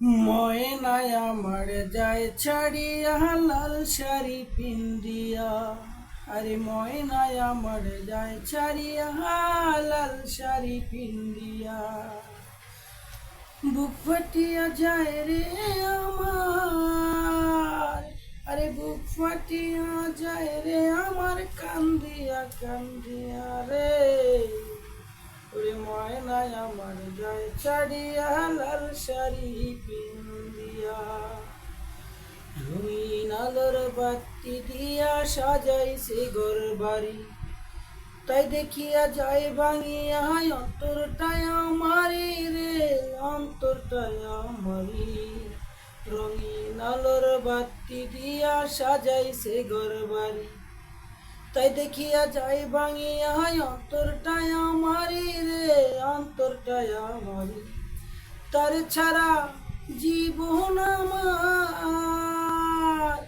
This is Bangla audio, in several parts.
ময়নায় আমার যায় ছাড়িয়া লাল শাড়ি পিন্দিয়া। আরে ময়নায় আমার যায় ছাড়িয়া লাল শাড়ি পিন্দিয়া। বুক ফাটিয়া যায় রে আমার, আরে বুক ফাটিয়া যায় রে আমার, কান্দিয়া কান্দিয়া রে। ওরে ময়নায় আমার যায় ছাড়িয়া লাল শাড়ি পিন্দিয়া। রঙিন আলোর বাতি দিয়া সাজাইছে ঘর বাড়ি, তাই দেখিয়া যায় ভাঙিয়া অন্তরটায় আমারি রে, অন্তরটায় আমারি। রঙিন আলোর বাতি দিয়া সাজাইছে ঘর বাড়ি, তাই দেখিয়া যায় ভাঙিয়া অন্তরটায় আমারি রে, অন্তরটায় আমারি। তার ছাড়া জীবন আমার,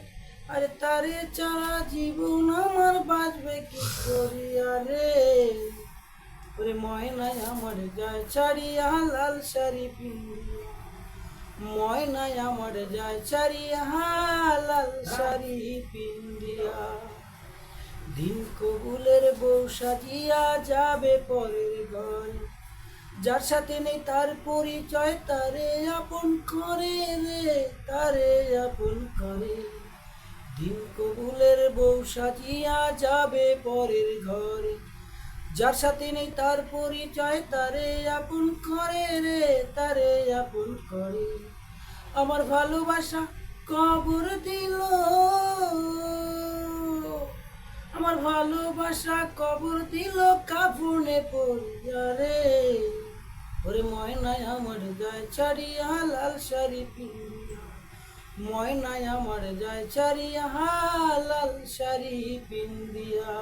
আরে তারে ছাড়া জীবন আমার বাঁচবে কি করিয়া রে। ওরে ময়নায় আমার যায় ছাড়িয়া লাল শাড়ি পিন্দিয়া। ময়নায় আমার যায় ছাড়িয়া লাল শাড়ি পিন্দিয়া। দিন কবুলের বউ সাজিয়া যাবে পরের ঘরে, যার সাথে নেই তার পরিচয় তারে আপন করে রে, তারে আপন করে। দিন কবুলের বউ সাজিয়া যাবে পরের ঘরে, যার সাথে নেই তার পরিচয় তারে আপন করে রে, তারে আপন করে। আমার ভালোবাসা কবর দিল, আমার ভালোবাসা কবর দিল কাফনে পড়িয়া রে। ওরে ময়নায় আমার যায় ছাড়িয়া লাল শাড়ি পিন্দিয়া। ময়নায় আমার যায় ছাড়িয়া লাল শাড়ি পিন্দিয়া।